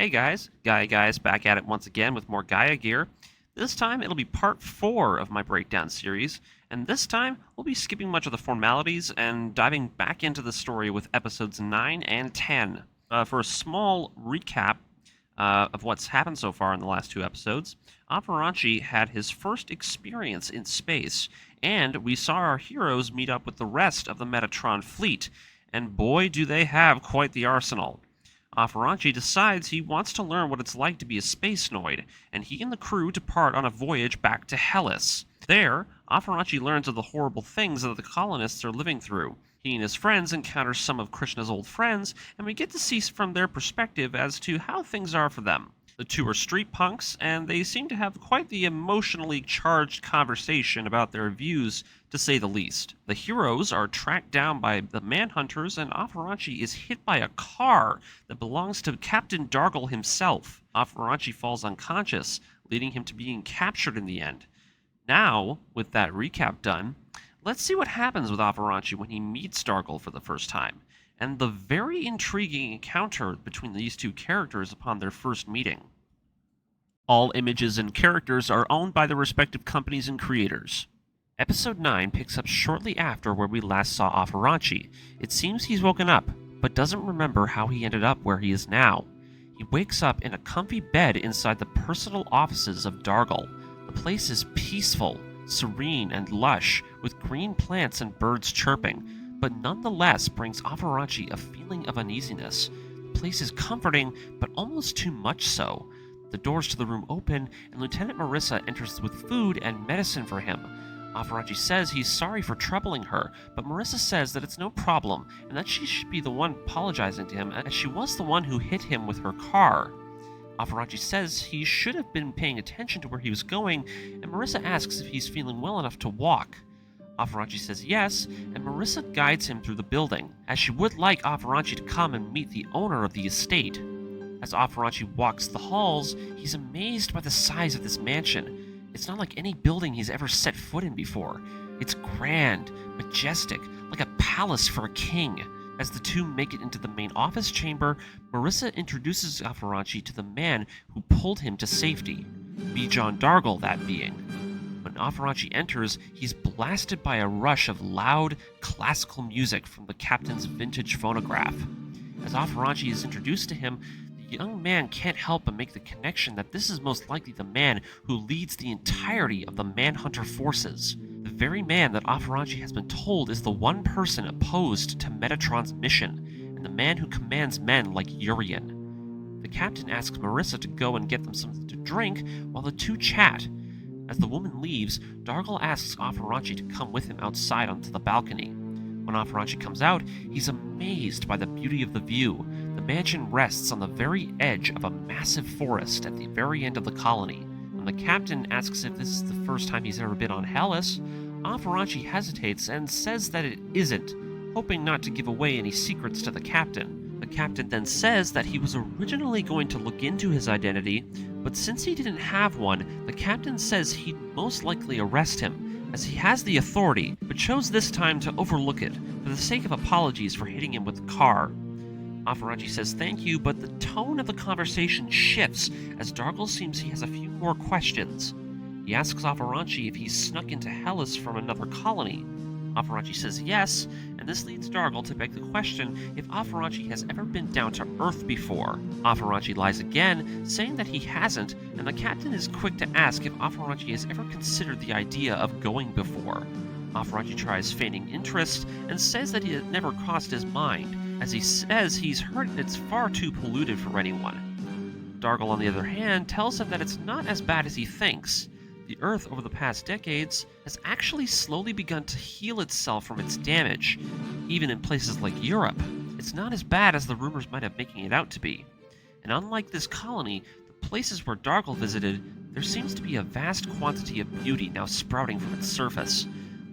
Hey guys, Gaia Guys back at it once again with more Gaia gear. This time it'll be part 4 of my breakdown series, and this time we'll be skipping much of the formalities and diving back into the story with episodes 9 and 10. For a small recap of what's happened so far in the last 2 episodes, Afranche had his first experience in space, and we saw our heroes meet up with the rest of the Metatron fleet, and boy do they have quite the arsenal. Afranche decides he wants to learn what it's like to be a space noid, and he and the crew depart on a voyage back to Hellas. There, Afranche learns of the horrible things that the colonists are living through. He and his friends encounter some of Krishna's old friends, and we get to see from their perspective as to how things are for them. The two are street punks, and they seem to have quite the emotionally charged conversation about their views, to say the least. The heroes are tracked down by the Manhunters, and Afranche is hit by a car that belongs to Captain Dargle himself. Afranche falls unconscious, leading him to being captured in the end. Now, with that recap done, let's see what happens with Afranche when he meets Dargle for the first time, and the very intriguing encounter between these two characters upon their first meeting. All images and characters are owned by the respective companies and creators. Episode 9 picks up shortly after where we last saw Afranche. It seems he's woken up, but doesn't remember how he ended up where he is now. He wakes up in a comfy bed inside the personal offices of Dargle. The place is peaceful, serene, and lush, with green plants and birds chirping, but nonetheless brings Afranche a feeling of uneasiness. The place is comforting, but almost too much so. The doors to the room open, and Lieutenant Marissa enters with food and medicine for him. Afranche says he's sorry for troubling her, but Marissa says that it's no problem, and that she should be the one apologizing to him, as she was the one who hit him with her car. Afranche says he should have been paying attention to where he was going, and Marissa asks if he's feeling well enough to walk. Afranche says yes, and Marissa guides him through the building, as she would like Afranche to come and meet the owner of the estate. As Afranche walks the halls, he's amazed by the size of this mansion. It's not like any building he's ever set foot in before. It's grand, majestic, like a palace for a king. As the two make it into the main office chamber, Marissa introduces Afranche to the man who pulled him to safety. John Dargle, that being. When Afranche enters, he's blasted by a rush of loud, classical music from the captain's vintage phonograph. As Afranche is introduced to him, the young man can't help but make the connection that this is most likely the man who leads the entirety of the Manhunter forces. The very man that Afranche has been told is the one person opposed to Metatron's mission, and the man who commands men like Urian. The captain asks Marissa to go and get them something to drink while the two chat. As the woman leaves, Dargle asks Afranche to come with him outside onto the balcony. When Afranche comes out, he's amazed by the beauty of the view. The mansion rests on the very edge of a massive forest at the very end of the colony. When the captain asks if this is the first time he's ever been on Hellas, Afranche hesitates and says that it isn't, hoping not to give away any secrets to the captain. The captain then says that he was originally going to look into his identity, but since he didn't have one, the captain says he'd most likely arrest him, as he has the authority, but chose this time to overlook it, for the sake of apologies for hitting him with the car. Afranche says thank you, but the tone of the conversation shifts, as Dargle seems he has a few more questions. He asks Afranche if he's snuck into Hellas from another colony. Afranche says yes, and this leads Dargle to beg the question if Afranche has ever been down to Earth before. Afranche lies again, saying that he hasn't, and the captain is quick to ask if Afranche has ever considered the idea of going before. Afranche tries feigning interest and says that it had never crossed his mind, as he says he's heard it's far too polluted for anyone. Dargle, on the other hand, tells him that it's not as bad as he thinks. The Earth, over the past decades, has actually slowly begun to heal itself from its damage. Even in places like Europe, it's not as bad as the rumors might have making it out to be. And unlike this colony, the places where Dargle visited, there seems to be a vast quantity of beauty now sprouting from its surface.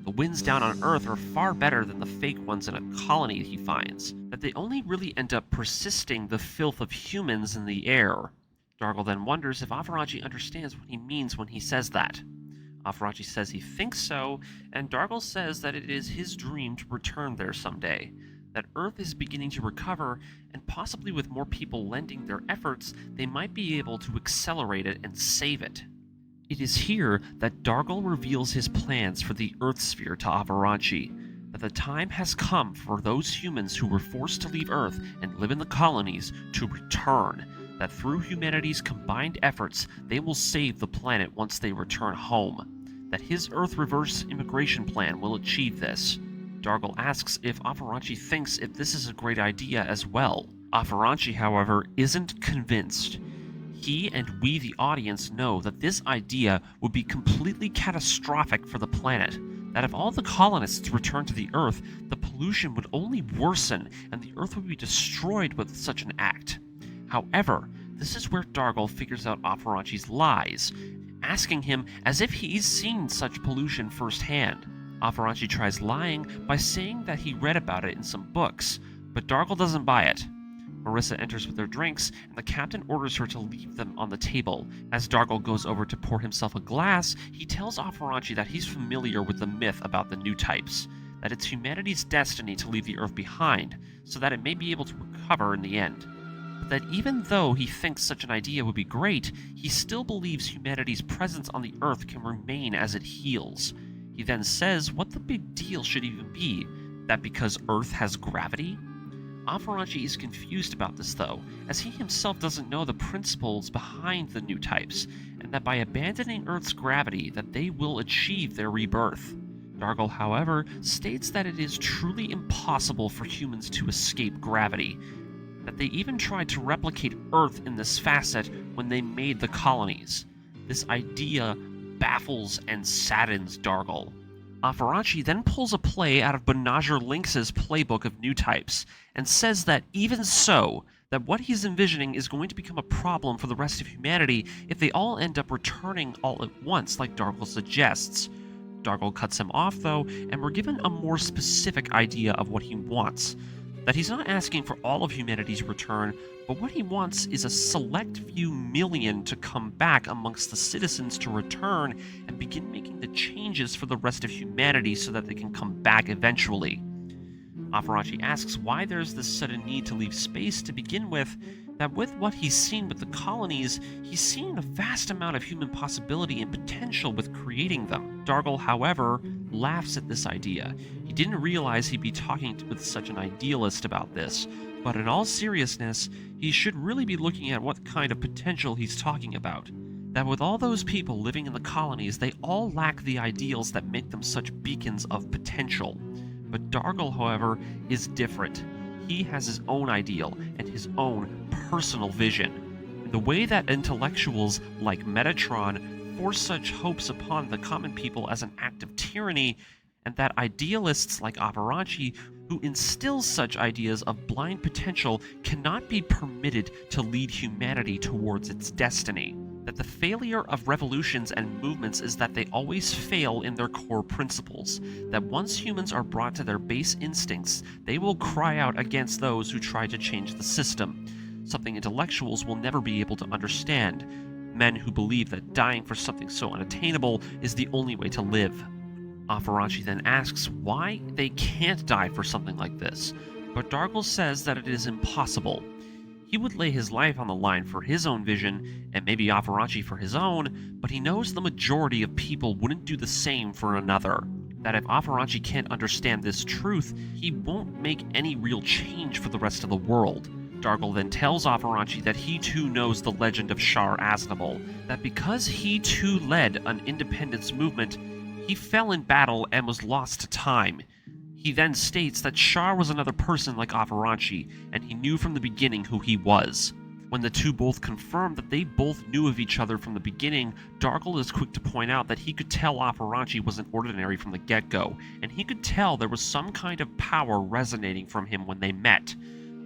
The winds down on Earth are far better than the fake ones in a colony he finds, that they only really end up persisting the filth of humans in the air. Dargle then wonders if Afranche understands what he means when he says that. Afranche says he thinks so, and Dargle says that it is his dream to return there someday, that Earth is beginning to recover, and possibly with more people lending their efforts, they might be able to accelerate it and save it. It is here that Dargle reveals his plans for the Earth Sphere to Afranche, that the time has come for those humans who were forced to leave Earth and live in the colonies to return, that through humanity's combined efforts, they will save the planet once they return home, that his Earth reverse immigration plan will achieve this. Dargle asks if Afranche thinks if this is a great idea as well. Afranche, however, isn't convinced. He and we, the audience, know that this idea would be completely catastrophic for the planet, that if all the colonists returned to the Earth, the pollution would only worsen and the Earth would be destroyed with such an act. However, this is where Dargle figures out Afranche's lies, asking him as if he's seen such pollution firsthand. Afranche tries lying by saying that he read about it in some books, but Dargle doesn't buy it. Marissa enters with their drinks, and the captain orders her to leave them on the table. As Dargle goes over to pour himself a glass, he tells Afranche that he's familiar with the myth about the NEWTYPES, that it's humanity's destiny to leave the Earth behind, so that it may be able to recover in the end. But that even though he thinks such an idea would be great, he still believes humanity's presence on the Earth can remain as it heals. He then says what the big deal should even be, that because Earth has gravity? Afranche is confused about this though, as he himself doesn't know the principles behind the NEWTYPES, and that by abandoning Earth's gravity that they will achieve their rebirth. Dargle, however, states that it is truly impossible for humans to escape gravity, that they even tried to replicate Earth in this facet when they made the colonies. This idea baffles and saddens Dargle. Afranche then pulls a play out of Bonager Lynx's playbook of NEWTYPES, and says that even so, that what he's envisioning is going to become a problem for the rest of humanity if they all end up returning all at once like Dargle suggests. Dargle cuts him off though, and we're given a more specific idea of what he wants. That he's not asking for all of humanity's return, but what he wants is a select few million to come back amongst the citizens to return and begin making the changes for the rest of humanity so that they can come back eventually. Afranche asks why there's this sudden need to leave space to begin with, that with what he's seen with the colonies, he's seen a vast amount of human possibility and potential with creating them. Dargle, however, laughs at this idea. He didn't realize he'd be talking with such an idealist about this, but in all seriousness, he should really be looking at what kind of potential he's talking about. That with all those people living in the colonies, they all lack the ideals that make them such beacons of potential. But Dargle, however, is different. He has his own ideal and his own personal vision. In the way that intellectuals like Metatron force such hopes upon the common people as an act of tyranny, and that idealists like Afranche, who instill such ideas of blind potential, cannot be permitted to lead humanity towards its destiny. That the failure of revolutions and movements is that they always fail in their core principles. That once humans are brought to their base instincts, they will cry out against those who try to change the system. Something intellectuals will never be able to understand. Men who believe that dying for something so unattainable is the only way to live. Afranche then asks why they can't die for something like this, but Dargle says that it is impossible. He would lay his life on the line for his own vision, and maybe Afranche for his own, but he knows the majority of people wouldn't do the same for another. That if Afranche can't understand this truth, he won't make any real change for the rest of the world. Dargle then tells Afranche that he too knows the legend of Char Aznable, that because he too led an independence movement, he fell in battle and was lost to time. He then states that Char was another person like Afranche, and he knew from the beginning who he was. When the two both confirm that they both knew of each other from the beginning, Dargle is quick to point out that he could tell Afranche wasn't ordinary from the get-go, and he could tell there was some kind of power resonating from him when they met.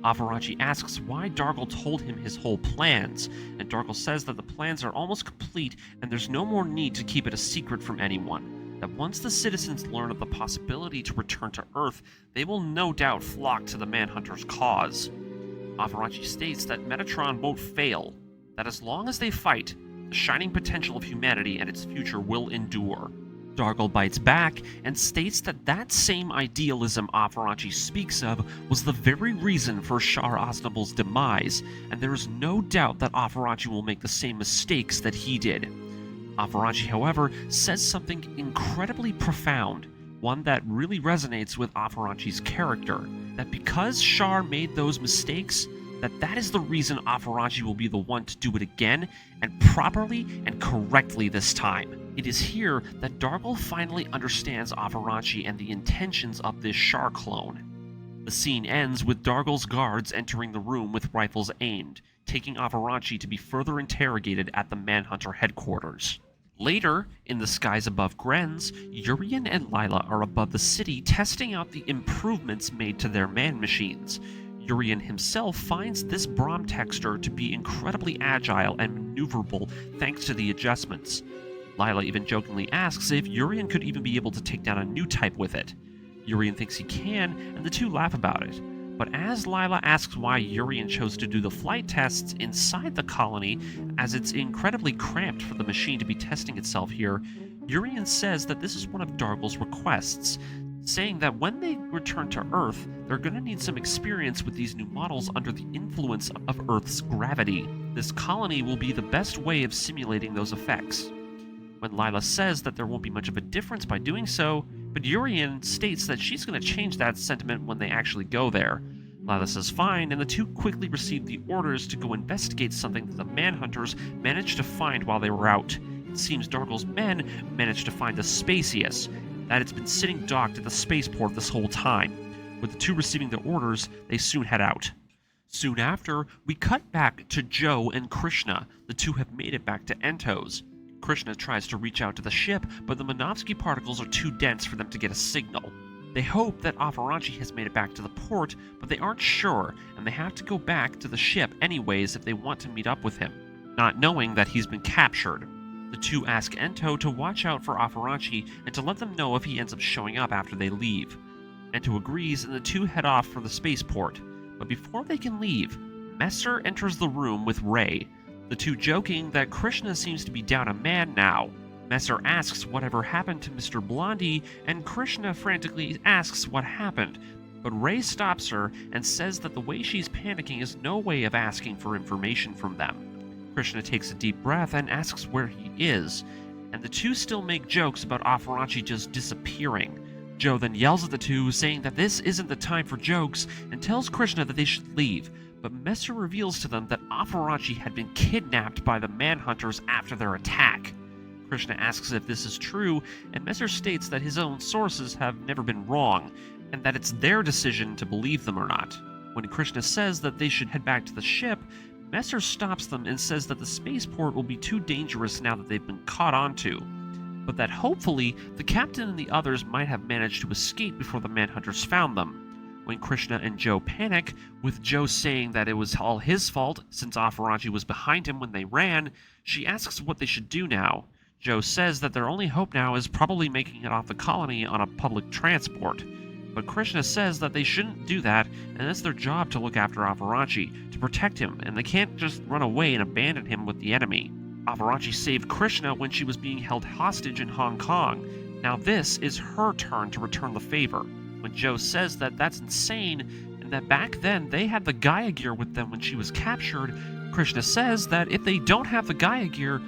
Afranche asks why Dargle told him his whole plans, and Dargle says that the plans are almost complete and there's no more need to keep it a secret from anyone. That once the citizens learn of the possibility to return to Earth, they will no doubt flock to the Manhunter's cause. Afranche states that Metatron won't fail, that as long as they fight, the shining potential of humanity and its future will endure. Dargle bites back and states that that same idealism Afranche speaks of was the very reason for Char Aznable's demise, and there is no doubt that Afranche will make the same mistakes that he did. Afranche, however, says something incredibly profound, one that really resonates with Afranche's character, that because Char made those mistakes, that is the reason Afranche will be the one to do it again, and properly and correctly this time. It is here that Dargle finally understands Afranche and the intentions of this Char clone. The scene ends with Dargle's guards entering the room with rifles aimed, taking Afranche to be further interrogated at the Manhunter headquarters. Later, in the skies above Grenz, Urien and Lila are above the city testing out the improvements made to their man-machines. Urien himself finds this Brahm texture to be incredibly agile and maneuverable thanks to the adjustments. Lila even jokingly asks if Urien could even be able to take down a new type with it. Urien thinks he can, and the two laugh about it. But as Lila asks why Urien chose to do the flight tests inside the colony, as it's incredibly cramped for the machine to be testing itself here, Urien says that this is one of Dargle's requests, saying that when they return to Earth, they're going to need some experience with these new models under the influence of Earth's gravity. This colony will be the best way of simulating those effects. When Lila says that there won't be much of a difference by doing so, but Urien states that she's going to change that sentiment when they actually go there. Lila says fine, and the two quickly receive the orders to go investigate something that the Manhunters managed to find while they were out. It seems Dargle's men managed to find the Spacius, that it's been sitting docked at the spaceport this whole time. With the two receiving the orders, they soon head out. Soon after, we cut back to Joe and Krishna. The two have made it back to Entos. Krishna tries to reach out to the ship, but the Minovsky particles are too dense for them to get a signal. They hope that Afranche has made it back to the port, but they aren't sure, and they have to go back to the ship anyways if they want to meet up with him, not knowing that he's been captured. The two ask Ento to watch out for Afranche and to let them know if he ends up showing up after they leave. Ento agrees, and the two head off for the spaceport. But before they can leave, Messer enters the room with Ray, the two joking that Krishna seems to be down a man now. Messer asks whatever happened to Mr. Blondie, and Krishna frantically asks what happened, but Ray stops her and says that the way she's panicking is no way of asking for information from them. Krishna takes a deep breath and asks where he is, and the two still make jokes about Afranche just disappearing. Joe then yells at the two, saying that this isn't the time for jokes, and tells Krishna that they should leave, but Messer reveals to them that Afranche had been kidnapped by the Manhunters after their attack. Krishna asks if this is true, and Messer states that his own sources have never been wrong, and that it's their decision to believe them or not. When Krishna says that they should head back to the ship, Messer stops them and says that the spaceport will be too dangerous now that they've been caught onto, but that hopefully the captain and the others might have managed to escape before the Manhunters found them. When Krishna and Joe panic, with Joe saying that it was all his fault since Afranche was behind him when they ran, she asks what they should do now. Joe says that their only hope now is probably making it off the colony on a public transport. But Krishna says that they shouldn't do that, and it's their job to look after Afranche, to protect him, and they can't just run away and abandon him with the enemy. Afranche saved Krishna when she was being held hostage in Hong Kong. Now this is her turn to return the favor. When Joe says that that's insane, and that back then they had the GAIA gear with them when she was captured, Krishna says that if they don't have the GAIA gear,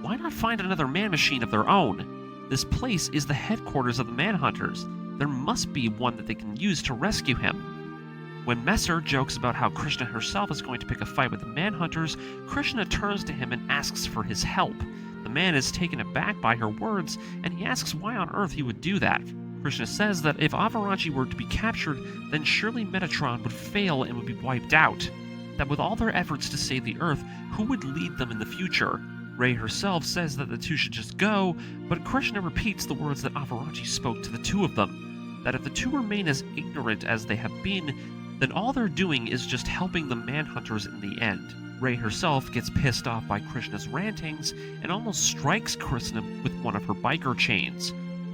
why not find another man-machine of their own? This place is the headquarters of the Manhunters. There must be one that they can use to rescue him. When Messer jokes about how Krishna herself is going to pick a fight with the Manhunters, Krishna turns to him and asks for his help. The man is taken aback by her words, and he asks why on earth he would do that. Krishna says that if Afranche were to be captured, then surely Metatron would fail and would be wiped out. That with all their efforts to save the Earth, who would lead them in the future? Ray herself says that the two should just go, but Krishna repeats the words that Afranche spoke to the two of them, that if the two remain as ignorant as they have been, then all they're doing is just helping the Manhunters in the end. Ray herself gets pissed off by Krishna's rantings and almost strikes Krishna with one of her biker chains.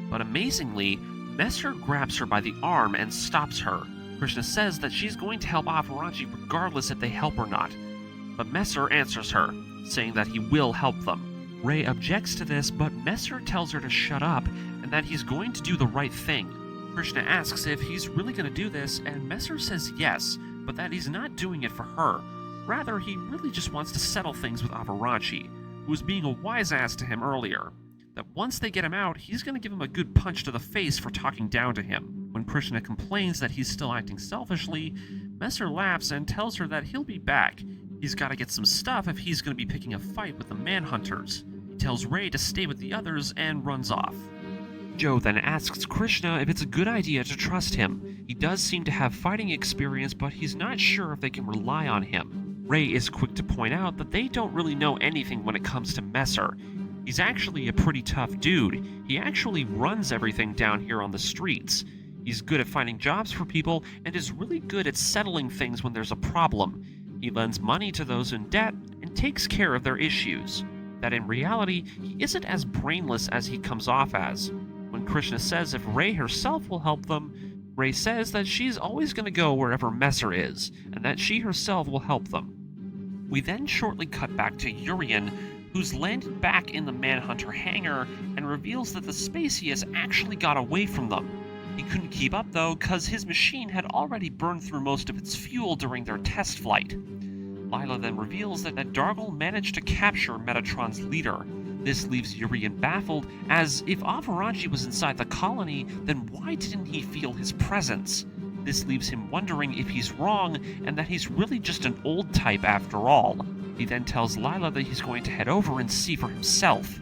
But amazingly, Messer grabs her by the arm and stops her. Krishna says that she's going to help Afranche regardless if they help or not. But Messer answers her, saying that he will help them. Ray objects to this, but Messer tells her to shut up, and that he's going to do the right thing. Krishna asks if he's really going to do this, and Messer says yes, but that he's not doing it for her. Rather, he really just wants to settle things with Afranche, who was being a wise ass to him earlier. That once they get him out, he's going to give him a good punch to the face for talking down to him. When Krishna complains that he's still acting selfishly, Messer laughs and tells her that he'll be back. He's got to get some stuff if he's going to be picking a fight with the Manhunters. He tells Ray to stay with the others and runs off. Joe then asks Krishna if it's a good idea to trust him. He does seem to have fighting experience, but he's not sure if they can rely on him. Ray is quick to point out that they don't really know anything when it comes to Messer. He's actually a pretty tough dude. He actually runs everything down here on the streets. He's good at finding jobs for people and is really good at settling things when there's a problem. He lends money to those in debt and takes care of their issues. That in reality, he isn't as brainless as he comes off as. When Krishna says if Ray herself will help them, Ray says that she's always going to go wherever Messer is, and that she herself will help them. We then shortly cut back to Urien, who's landed back in the Manhunter hangar and reveals that the Spacius actually got away from them. He couldn't keep up though, cause his machine had already burned through most of its fuel during their test flight. Lila then reveals that Dargle managed to capture Metatron's leader. This leaves Urien baffled, as if Afranche was inside the colony, then why didn't he feel his presence? This leaves him wondering if he's wrong, and that he's really just an old type after all. He then tells Lila that he's going to head over and see for himself.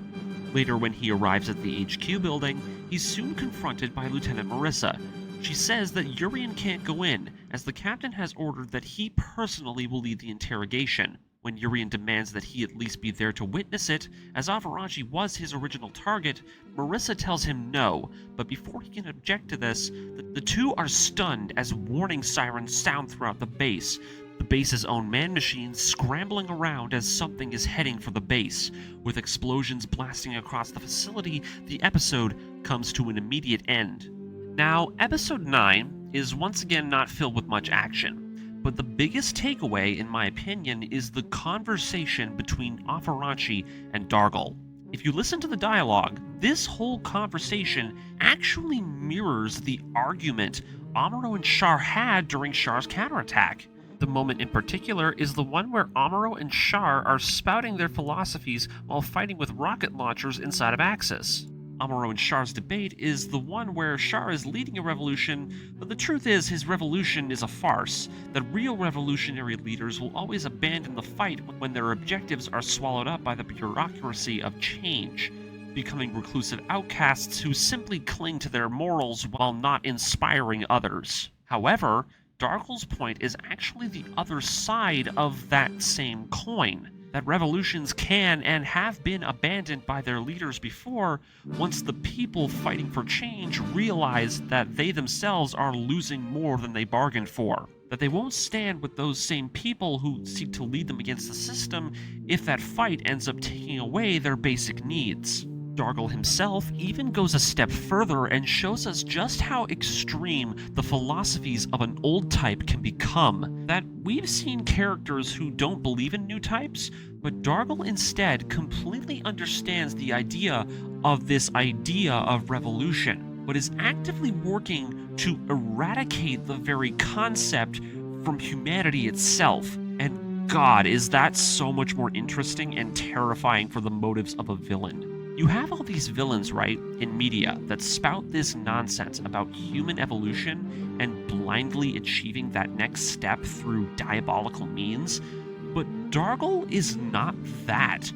Later, when he arrives at the HQ building, he's soon confronted by Lieutenant Marissa. She says that Urien can't go in, as the captain has ordered that he personally will lead the interrogation. When Urien demands that he at least be there to witness it, as Afranche was his original target, Marissa tells him no, but before he can object to this, the two are stunned as warning sirens sound throughout the base. The base's own man-machines scrambling around as something is heading for the base. With explosions blasting across the facility, the episode comes to an immediate end. Now, Episode 9 is once again not filled with much action. But the biggest takeaway, in my opinion, is the conversation between Afranche and Dargle. If you listen to the dialogue, this whole conversation actually mirrors the argument Amuro and Char had during Char's counterattack. The moment in particular is the one where Amuro and Char are spouting their philosophies while fighting with rocket launchers inside of Axis. Amuro and Char's debate is the one where Char is leading a revolution, but the truth is his revolution is a farce, that real revolutionary leaders will always abandon the fight when their objectives are swallowed up by the bureaucracy of change, becoming reclusive outcasts who simply cling to their morals while not inspiring others. However, Dargle's point is actually the other side of that same coin. That revolutions can and have been abandoned by their leaders before, once the people fighting for change realize that they themselves are losing more than they bargained for. That they won't stand with those same people who seek to lead them against the system if that fight ends up taking away their basic needs. Dargle himself even goes a step further and shows us just how extreme the philosophies of an old type can become. That we've seen characters who don't believe in new types, but Dargle instead completely understands the idea of this idea of revolution, but is actively working to eradicate the very concept from humanity itself. And God, is that so much more interesting and terrifying for the motives of a villain. You have all these villains, right, in media that spout this nonsense about human evolution and blindly achieving that next step through diabolical means, but Dargle is not that.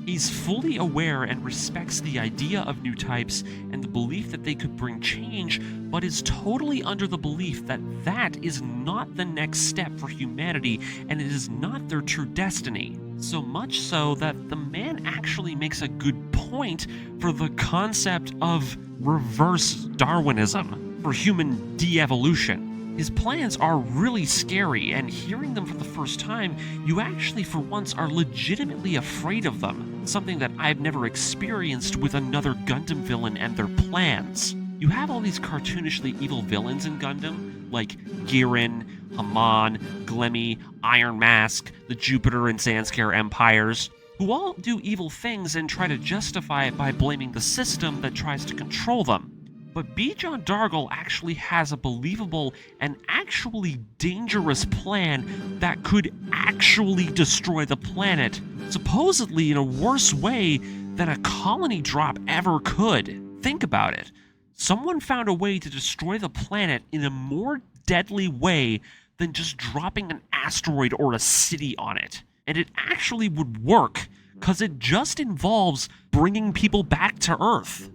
He's fully aware and respects the idea of new types and the belief that they could bring change, but is totally under the belief that that is not the next step for humanity and it is not their true destiny. So much so that the man actually makes a good point for the concept of reverse Darwinism for human de-evolution. His plans are really scary, and hearing them for the first time, you actually for once are legitimately afraid of them, something that I've never experienced with another Gundam villain and their plans. You have all these cartoonishly evil villains in Gundam, like Girin, Haman, Glemmy, Iron Mask, the Jupiter and Zanskar empires, who all do evil things and try to justify it by blaming the system that tries to control them. But B. John Dargle actually has a believable and actually dangerous plan that could actually destroy the planet, supposedly in a worse way than a colony drop ever could. Think about it. Someone found a way to destroy the planet in a more deadly way than just dropping an asteroid or a city on it. And it actually would work, because it just involves bringing people back to Earth.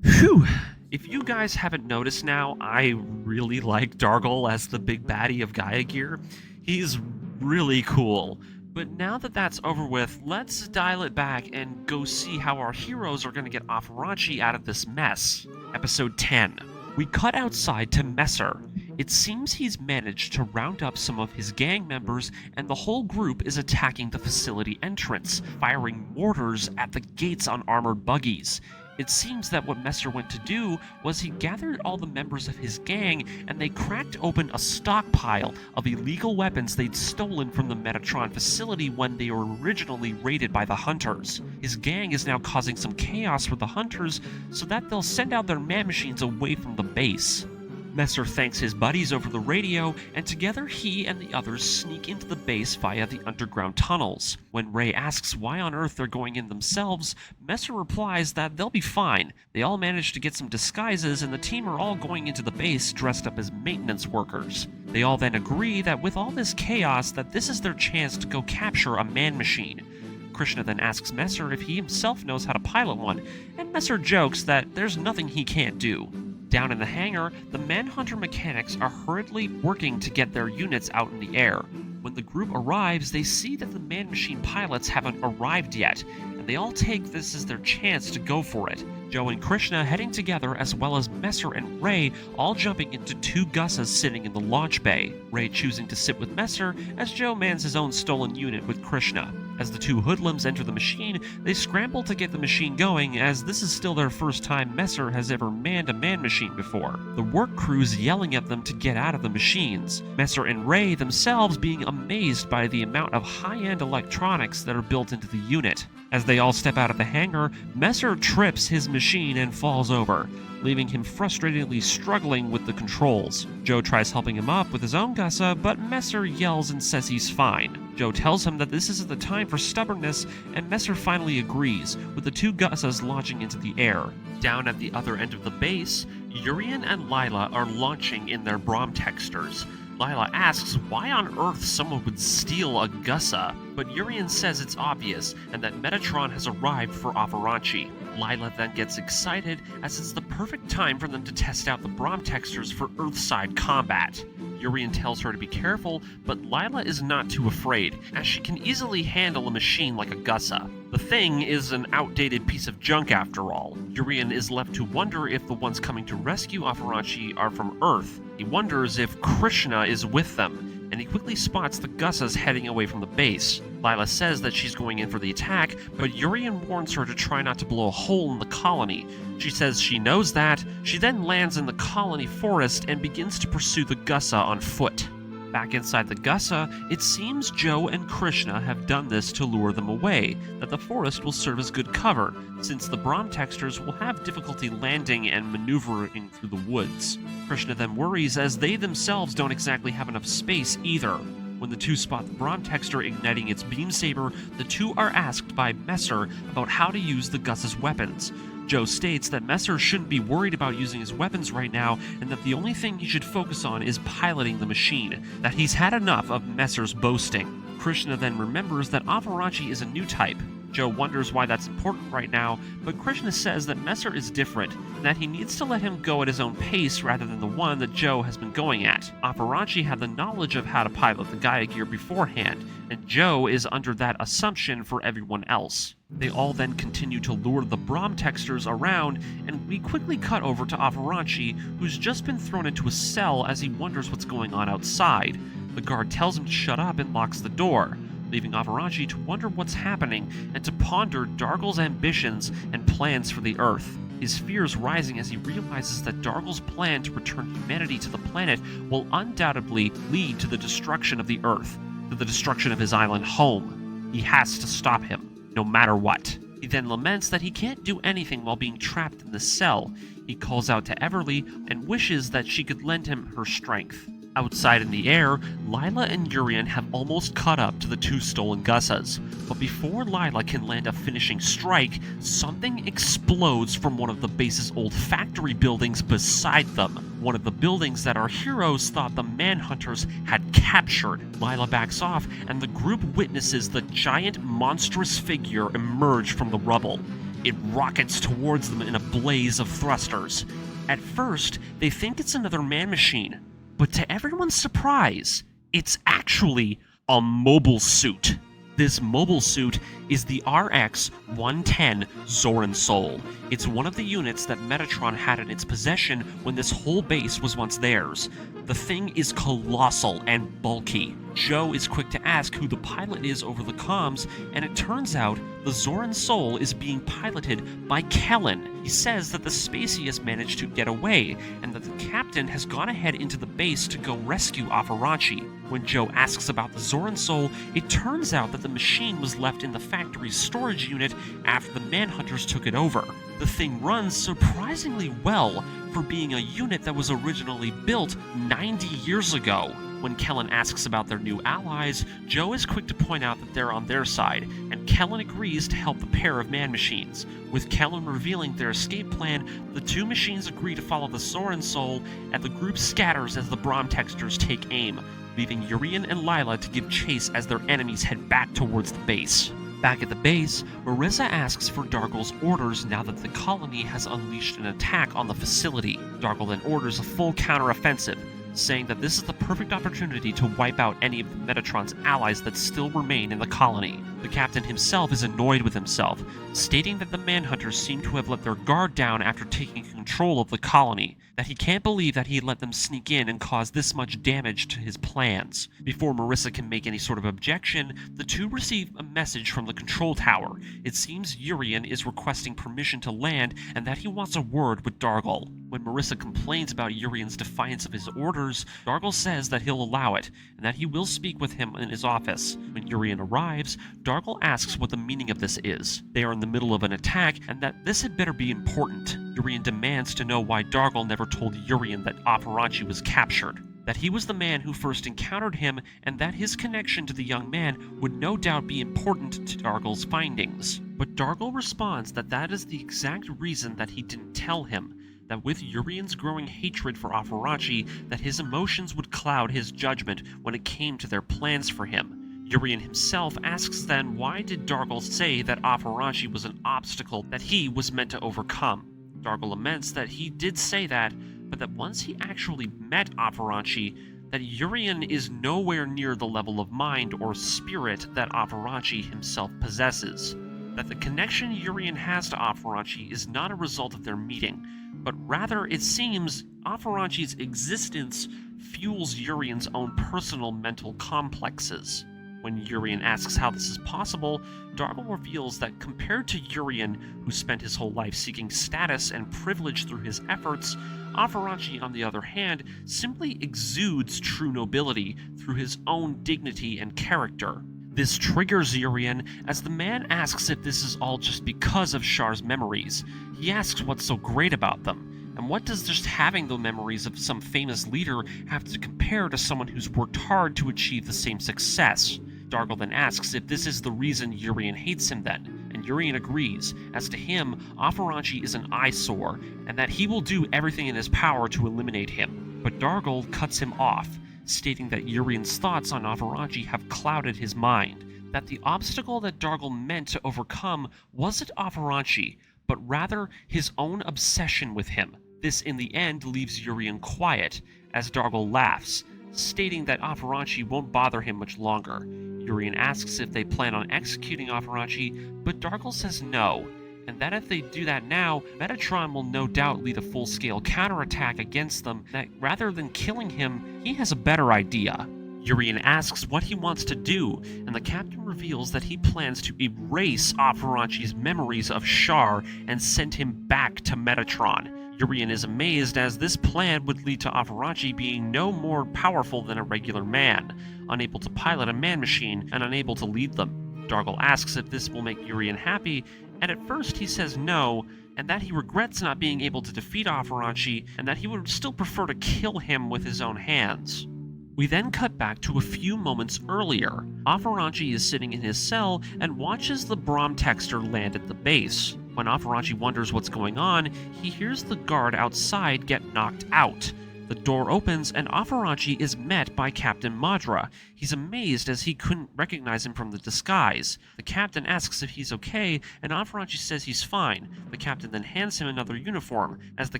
Phew. If you guys haven't noticed now, I really like Dargle as the big baddie of Gaia Gear. He's really cool. But now that that's over with, let's dial it back and go see how our heroes are going to get Afranche out of this mess. Episode 10. We cut outside to Messer. It seems he's managed to round up some of his gang members, and the whole group is attacking the facility entrance, firing mortars at the gates on armored buggies. It seems that what Messer went to do was he gathered all the members of his gang and they cracked open a stockpile of illegal weapons they'd stolen from the Metatron facility when they were originally raided by the Hunters. His gang is now causing some chaos for the Hunters so that they'll send out their man-machines away from the base. Messer thanks his buddies over the radio, and together he and the others sneak into the base via the underground tunnels. When Ray asks why on earth they're going in themselves, Messer replies that they'll be fine. They all managed to get some disguises, and the team are all going into the base dressed up as maintenance workers. They all then agree that with all this chaos, that this is their chance to go capture a man-machine. Krishna then asks Messer if he himself knows how to pilot one, and Messer jokes that there's nothing he can't do. Down in the hangar, the Manhunter mechanics are hurriedly working to get their units out in the air. When the group arrives, they see that the man-machine pilots haven't arrived yet, and they all take this as their chance to go for it. Joe and Krishna heading together, as well as Messer and Ray all jumping into two Gussas sitting in the launch bay, Ray choosing to sit with Messer as Joe mans his own stolen unit with Krishna. As the two hoodlums enter the machine, they scramble to get the machine going, as this is still their first time Messer has ever manned a man-machine before. The work crew's yelling at them to get out of the machines, Messer and Ray themselves being amazed by the amount of high-end electronics that are built into the unit. As they all step out of the hangar, Messer trips his machine and falls over, leaving him frustratingly struggling with the controls. Joe tries helping him up with his own Gussa, but Messer yells and says he's fine. Joe tells him that this isn't the time for stubbornness, and Messer finally agrees, with the two Gussas launching into the air. Down at the other end of the base, Urian and Lila are launching in their Bromtexters. Lila asks why on earth someone would steal a Gussa, but Urian says it's obvious and that Metatron has arrived for Afranche. Lila then gets excited as it's the perfect time for them to test out the Bromtexters for Earthside combat. Urian tells her to be careful, but Lila is not too afraid, as she can easily handle a machine like a Gussa. The thing is an outdated piece of junk after all. Urian is left to wonder if the ones coming to rescue Afranche are from Earth. He wonders if Krishna is with them, and he quickly spots the Gussas heading away from the base. Lila says that she's going in for the attack, but Urian warns her to try not to blow a hole in the colony. She says she knows that. She then lands in the colony forest and begins to pursue the Gussa on foot. Back inside the Gussa, it seems Joe and Krishna have done this to lure them away, that the forest will serve as good cover, since the Bromtexters will have difficulty landing and maneuvering through the woods. Krishna then worries as they themselves don't exactly have enough space either. When the two spot the Bromtexter igniting its beam saber, the two are asked by Messer about how to use the Gussa's weapons. Joe states that Messer shouldn't be worried about using his weapons right now, and that the only thing he should focus on is piloting the machine, that he's had enough of Messer's boasting. Krishna then remembers that Afranche is a new type. Joe wonders why that's important right now, but Krishna says that Messer is different, and that he needs to let him go at his own pace rather than the one that Joe has been going at. Afranche had the knowledge of how to pilot the Gaia Gear beforehand, and Joe is under that assumption for everyone else. They all then continue to lure the Bromtexters around, and we quickly cut over to Afranche, who's just been thrown into a cell as he wonders what's going on outside. The guard tells him to shut up and locks the door, leaving Afranche to wonder what's happening and to ponder Dargle's ambitions and plans for the Earth. His fears rising as he realizes that Dargle's plan to return humanity to the planet will undoubtedly lead to the destruction of the Earth, to the destruction of his island home. He has to stop him, no matter what. He then laments that he can't do anything while being trapped in the cell. He calls out to Everly and wishes that she could lend him her strength. Outside in the air, Lila and Urien have almost caught up to the two stolen Gussas. But before Lila can land a finishing strike, something explodes from one of the base's old factory buildings beside them. One of the buildings that our heroes thought the Manhunters had captured. Lila backs off, and the group witnesses the giant, monstrous figure emerge from the rubble. It rockets towards them in a blaze of thrusters. At first, they think it's another man-machine. But to everyone's surprise, it's actually a mobile suit. This mobile suit is the RX-110 Zoran Soul. It's one of the units that Metatron had in its possession when this whole base was once theirs. The thing is colossal and bulky. Joe is quick to ask who the pilot is over the comms, and it turns out the Zoran Soul is being piloted by Kellen. He says that the Spacey has managed to get away, and that the captain has gone ahead into the base to go rescue Afranche. When Joe asks about the Zoran Soul, it turns out that the machine was left in the factory's storage unit after the Manhunters took it over. The thing runs surprisingly well for being a unit that was originally built 90 years ago. When Kellen asks about their new allies, Joe is quick to point out that they're on their side, and Kellen agrees to help the pair of man-machines. With Kellen revealing their escape plan, the two machines agree to follow the Zoran Soul, and the group scatters as the Bromtexters take aim, leaving Urien and Lila to give chase as their enemies head back towards the base. Back at the base, Marissa asks for Dargle's orders now that the colony has unleashed an attack on the facility. Dargle then orders a full counteroffensive, saying that this is the perfect opportunity to wipe out any of Metatron's allies that still remain in the colony. The captain himself is annoyed with himself, stating that the Manhunters seem to have let their guard down after taking control of the colony, that he can't believe that he let them sneak in and cause this much damage to his plans. Before Marissa can make any sort of objection, the two receive a message from the control tower. It seems Urien is requesting permission to land and that he wants a word with Dargle. When Marissa complains about Urien's defiance of his orders, Dargle says that he'll allow it, and that he will speak with him in his office. When Urien arrives, Dargle asks what the meaning of this is. They are in the middle of an attack, and that this had better be important. Urien demands to know why Dargle never told Urien that Afranche was captured, that he was the man who first encountered him, and that his connection to the young man would no doubt be important to Dargle's findings. But Dargle responds that that is the exact reason that he didn't tell him, that with Urien's growing hatred for Afranche, that his emotions would cloud his judgment when it came to their plans for him. Urien himself asks then why did Dargle say that Afranche was an obstacle that he was meant to overcome. Dargle laments that he did say that, but that once he actually met Afranche, that Urien is nowhere near the level of mind or spirit that Afranche himself possesses. That the connection Urien has to Afranche is not a result of their meeting, but rather it seems Afranche's existence fuels Urien's own personal mental complexes. When Urien asks how this is possible, Dargle reveals that compared to Urien, who spent his whole life seeking status and privilege through his efforts, Afranche, on the other hand, simply exudes true nobility through his own dignity and character. This triggers Urien as the man asks if this is all just because of Char's memories. He asks what's so great about them, and what does just having the memories of some famous leader have to compare to someone who's worked hard to achieve the same success? Dargle then asks if this is the reason Urien hates him then, and Urien agrees, as to him, Afranche is an eyesore, and that he will do everything in his power to eliminate him. But Dargle cuts him off, stating that Urien's thoughts on Afranche have clouded his mind, that the obstacle that Dargle meant to overcome wasn't Afranche, but rather his own obsession with him. This in the end leaves Urien quiet, as Dargle laughs, stating that Afranche won't bother him much longer. Urien asks if they plan on executing Afranche, but Dargle says no, and that if they do that now, Metatron will no doubt lead a full-scale counterattack against them, that rather than killing him, he has a better idea. Urien asks what he wants to do, and the captain reveals that he plans to erase Afranche's memories of Char and send him back to Metatron. Urien is amazed as this plan would lead to Afranche being no more powerful than a regular man, unable to pilot a man-machine and unable to lead them. Dargle asks if this will make Urien happy, and at first he says no, and that he regrets not being able to defeat Afranche, and that he would still prefer to kill him with his own hands. We then cut back to a few moments earlier. Afranche is sitting in his cell and watches the Brahm Texter land at the base. When Afranche wonders what's going on, he hears the guard outside get knocked out. The door opens and Afranche is met by Captain Madra. He's amazed as he couldn't recognize him from the disguise. The captain asks if he's okay, and Afranche says he's fine. The captain then hands him another uniform, as the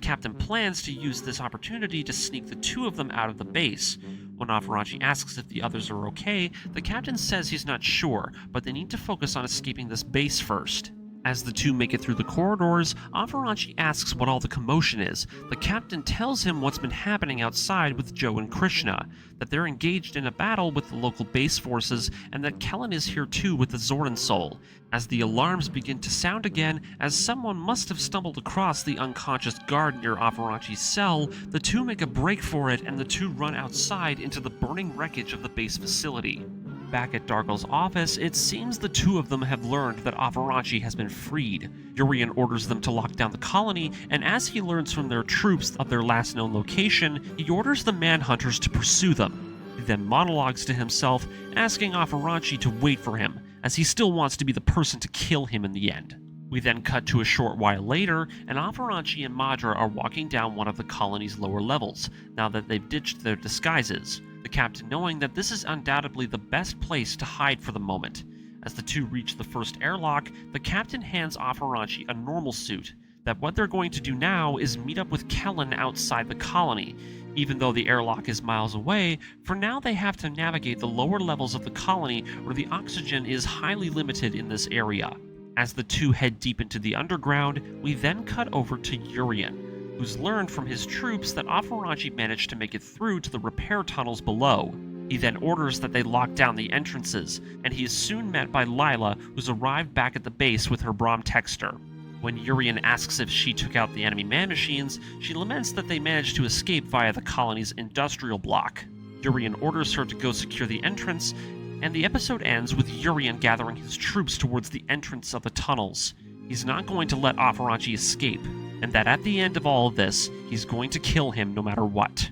captain plans to use this opportunity to sneak the two of them out of the base. When Afranche asks if the others are okay, the captain says he's not sure, but they need to focus on escaping this base first. As the two make it through the corridors, Afranche asks what all the commotion is. The captain tells him what's been happening outside with Joe and Krishna, that they're engaged in a battle with the local base forces, and that Kellen is here too with the Zoran Soul. As the alarms begin to sound again, as someone must have stumbled across the unconscious guard near Afranche's cell, the two make a break for it and the two run outside into the burning wreckage of the base facility. Back at Dargle's office, it seems the two of them have learned that Afranche has been freed. Urien orders them to lock down the colony, and as he learns from their troops of their last known location, he orders the Manhunters to pursue them. He then monologues to himself, asking Afranche to wait for him, as he still wants to be the person to kill him in the end. We then cut to a short while later, and Afranche and Madra are walking down one of the colony's lower levels, now that they've ditched their disguises. The captain knowing that this is undoubtedly the best place to hide for the moment. As the two reach the first airlock, the captain hands Afranche a normal suit, that what they're going to do now is meet up with Kellen outside the colony. Even though the airlock is miles away, for now they have to navigate the lower levels of the colony where the oxygen is highly limited in this area. As the two head deep into the underground, we then cut over to Urien, who's learned from his troops that Afranche managed to make it through to the repair tunnels below. He then orders that they lock down the entrances, and he is soon met by Lila, who's arrived back at the base with her Brahm Texter. When Urien asks if she took out the enemy man-machines, she laments that they managed to escape via the colony's industrial block. Urien orders her to go secure the entrance, and the episode ends with Urien gathering his troops towards the entrance of the tunnels. He's not going to let Afranche escape, and that at the end of all of this, he's going to kill him no matter what.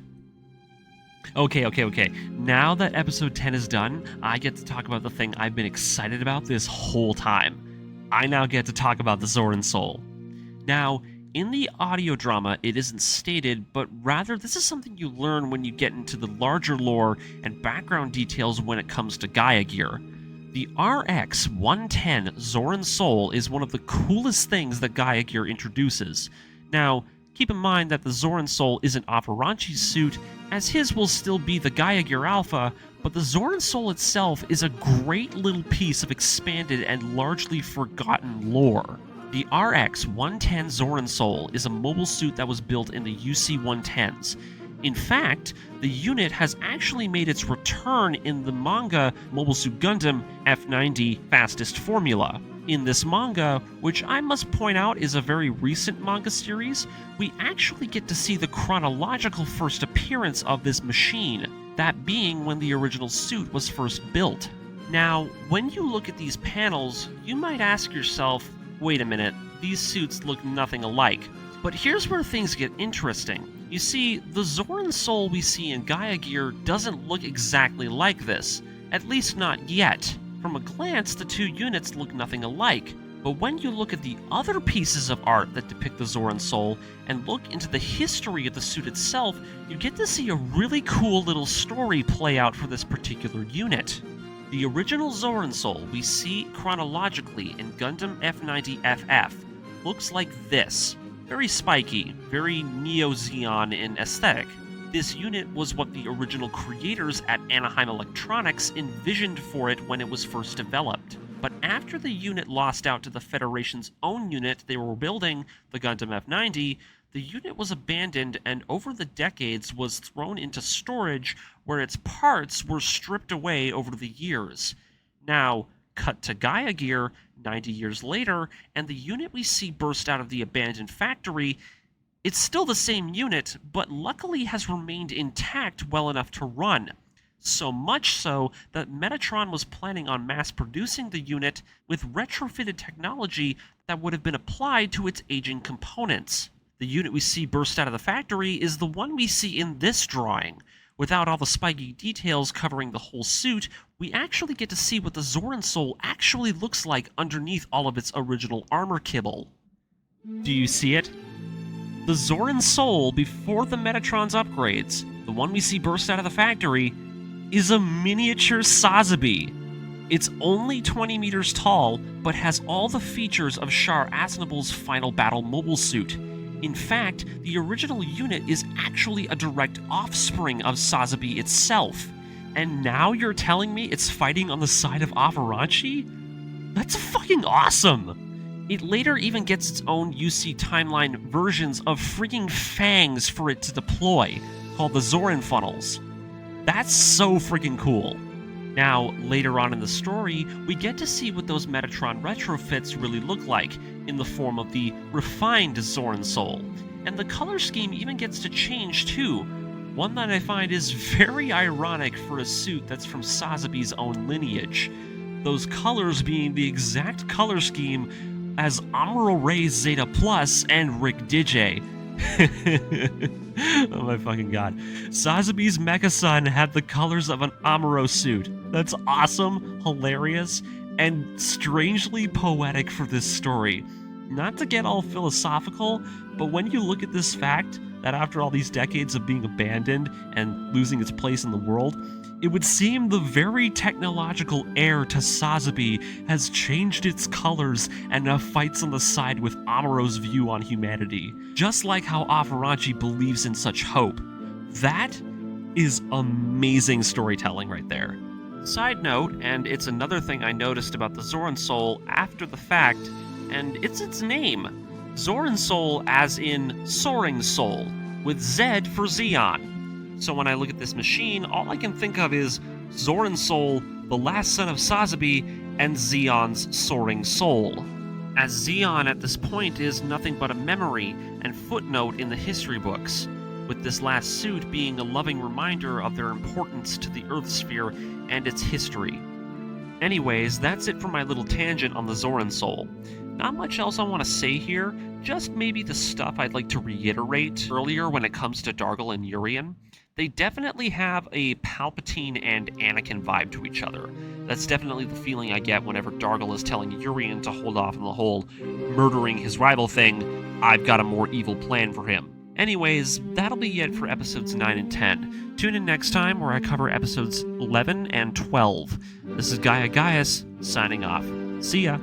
Okay. Now that episode 10 is done, I get to talk about the thing I've been excited about this whole time. I now get to talk about the Zoran Soul. Now, in the audio drama, it isn't stated, but rather this is something you learn when you get into the larger lore and background details when it comes to GAIA gear. The RX-110 Zoran Soul is one of the coolest things that GAIA gear introduces. Now, keep in mind that the Zoran Soul isn't Afranche's suit, as his will still be the GAIA gear Alpha, but the Zoran Soul itself is a great little piece of expanded and largely forgotten lore. The RX-110 Zoran Soul is a mobile suit that was built in the UC-110s. In fact, the unit has actually made its return in the manga Mobile Suit Gundam F9-10 Fastest Formula. In this manga, which I must point out is a very recent manga series, we actually get to see the chronological first appearance of this machine, that being when the original suit was first built. Now, when you look at these panels, you might ask yourself, wait a minute, these suits look nothing alike. But here's where things get interesting. You see, the Zoran Soul we see in GAIA gear doesn't look exactly like this, at least not yet. From a glance, the two units look nothing alike, but when you look at the other pieces of art that depict the Zoran Soul and look into the history of the suit itself, you get to see a really cool little story play out for this particular unit. The original Zoran Soul we see chronologically in Gundam F90FF looks like this. Very spiky, very Neo-Zeon in aesthetic. This unit was what the original creators at Anaheim Electronics envisioned for it when it was first developed. But after the unit lost out to the Federation's own unit they were building, the Gundam F90, the unit was abandoned and over the decades was thrown into storage where its parts were stripped away over the years. Now, cut to GAIA gear 90 years later, and the unit we see burst out of the abandoned factory, it's still the same unit, but luckily has remained intact well enough to run. So much so that Metatron was planning on mass producing the unit with retrofitted technology that would have been applied to its aging components. The unit we see burst out of the factory is the one we see in this drawing. Without all the spiky details covering the whole suit, we actually get to see what the Zoran Soul actually looks like underneath all of its original armor kibble. Do you see it? The Zoran Soul before the Metatron's upgrades, the one we see burst out of the factory, is a miniature Sazabi. It's only 20 meters tall, but has all the features of Char Aznable's final battle mobile suit. In fact, the original unit is actually a direct offspring of Sazabi itself. And now you're telling me it's fighting on the side of Afranche? That's fucking awesome! It later even gets its own UC timeline versions of freaking fangs for it to deploy, called the Zoran funnels. That's so freaking cool. Now, later on in the story, we get to see what those Metatron retrofits really look like, in the form of the refined Zoran Soul. And the color scheme even gets to change too, one that I find is very ironic for a suit that's from Sazabi's own lineage. Those colors being the exact color scheme as Amuro Ray Zeta Plus and Rick Dije. Oh my fucking god. Sazabi's Mecha-Sun had the colors of an Amuro suit. That's awesome, hilarious, and strangely poetic for this story. Not to get all philosophical, but when you look at this fact, that after all these decades of being abandoned and losing its place in the world, it would seem the very technological heir to Sazabi has changed its colors and now fights on the side with Amuro's view on humanity. Just like how Afranche believes in such hope. That is amazing storytelling right there. Side note, and it's another thing I noticed about the Zoran Soul after the fact, and it's its name. Zoran Soul as in Soaring Soul, with Z for Zeon. So when I look at this machine, all I can think of is Zoran Soul, the last son of Sazabi, and Zeon's Soaring Soul. As Zeon at this point is nothing but a memory and footnote in the history books, with this last suit being a loving reminder of their importance to the Earth sphere and its history. Anyways, that's it for my little tangent on the Zoran Soul. Not much else I want to say here, just maybe the stuff I'd like to reiterate earlier when it comes to Dargle and Urian. They definitely have a Palpatine and Anakin vibe to each other. That's definitely the feeling I get whenever Dargle is telling Urian to hold off on the whole murdering his rival thing, I've got a more evil plan for him. Anyways, that'll be it for episodes 9 and 10. Tune in next time where I cover episodes 11 and 12. This is GAIA Gaius, signing off. See ya!